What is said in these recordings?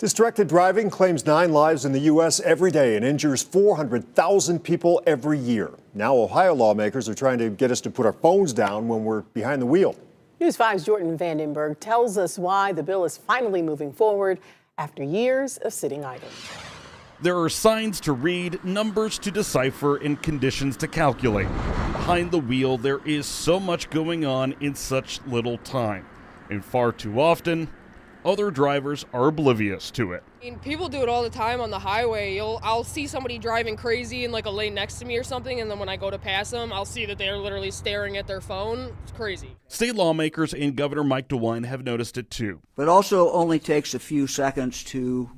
Distracted driving claims 9 lives in the U.S. every day and injures 400,000 people every year. Now Ohio lawmakers are trying to get us to put our phones down when we're behind the wheel. News 5's Jordan Vandenberg tells us why the bill is finally moving forward after years of sitting idle. There are signs to read, numbers to decipher, and conditions to calculate. Behind the wheel, there is so much going on in such little time. And far too often, other drivers are oblivious to it. I mean, people do it all the time on the highway. I'll see somebody driving crazy in like a lane next to me or something, and then when I go to pass them, I'll see that they're literally staring at their phone. It's crazy. State lawmakers and Governor Mike DeWine have noticed it too. But also only takes a few seconds to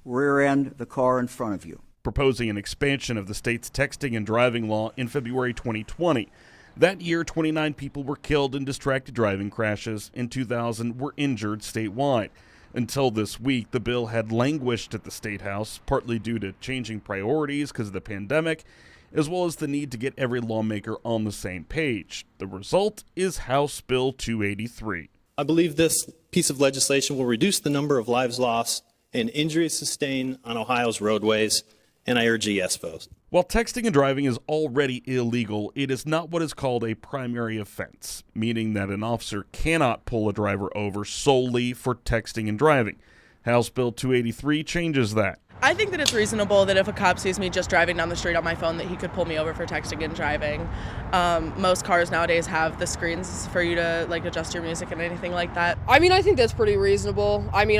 rear-end the car in front of you. Proposing an expansion of the state's texting and driving law in February 2020. That year, 29 people were killed in distracted driving crashes, and 2,000 were injured statewide. Until this week, the bill had languished at the statehouse, partly due to changing priorities because of the pandemic, as well as the need to get every lawmaker on the same page. The result is House Bill 283. I believe this piece of legislation will reduce the number of lives lost and injuries sustained on Ohio's roadways, and I urge a yes vote. While texting and driving is already illegal, it is not what is called a primary offense, meaning that an officer cannot pull a driver over solely for texting and driving. House Bill 283 changes that. I think that it's reasonable that if a cop sees me just driving down the street on my phone that he could pull me over for texting and driving. Most cars nowadays have the screens for you to adjust your music and anything like that. I mean, I think that's pretty reasonable. I mean,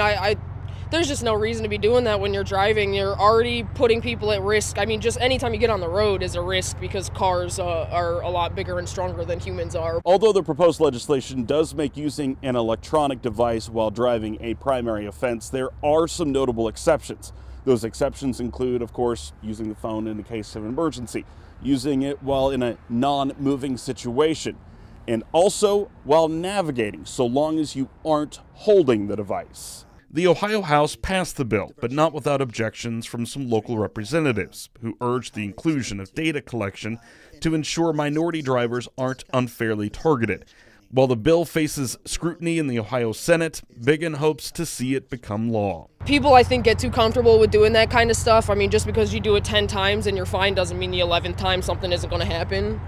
there's just no reason to be doing that when you're driving. You're already putting people at risk. I mean, just anytime you get on the road is a risk because cars are a lot bigger and stronger than humans are. Although the proposed legislation does make using an electronic device while driving a primary offense, there are some notable exceptions. Those exceptions include, of course, using the phone in the case of an emergency, using it while in a non-moving situation, and also while navigating, so long as you aren't holding the device. The Ohio House passed the bill, but not without objections from some local representatives who urged the inclusion of data collection to ensure minority drivers aren't unfairly targeted. While the bill faces scrutiny in the Ohio Senate, Biggin hopes to see it become law. People, I think, get too comfortable with doing that kind of stuff. I mean, just because you do it 10 times and you're fine doesn't mean the 11th time something isn't going to happen.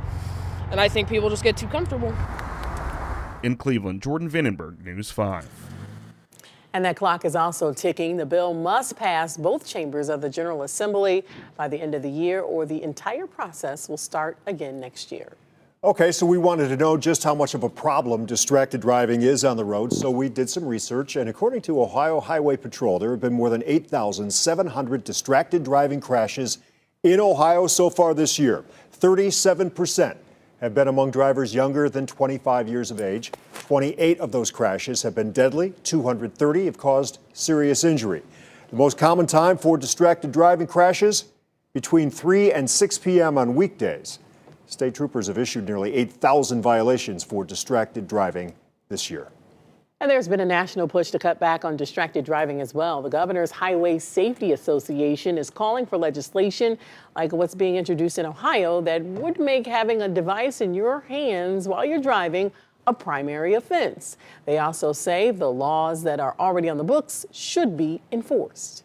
And I think people just get too comfortable. In Cleveland, Jordan Vandenberg, News 5. And that clock is also ticking. The bill must pass both chambers of the General Assembly by the end of the year, or the entire process will start again next year. Okay, so we wanted to know just how much of a problem distracted driving is on the road, so we did some research, and according to Ohio Highway Patrol, there have been more than 8,700 distracted driving crashes in Ohio so far this year. 37% have been among drivers younger than 25 years of age. 28 of those crashes have been deadly. 230 have caused serious injury. The most common time for distracted driving crashes, between 3 and 6 p.m. on weekdays. State troopers have issued nearly 8,000 violations for distracted driving this year. And there's been a national push to cut back on distracted driving as well. The Governor's Highway Safety Association is calling for legislation like what's being introduced in Ohio that would make having a device in your hands while you're driving a primary offense. They also say the laws that are already on the books should be enforced.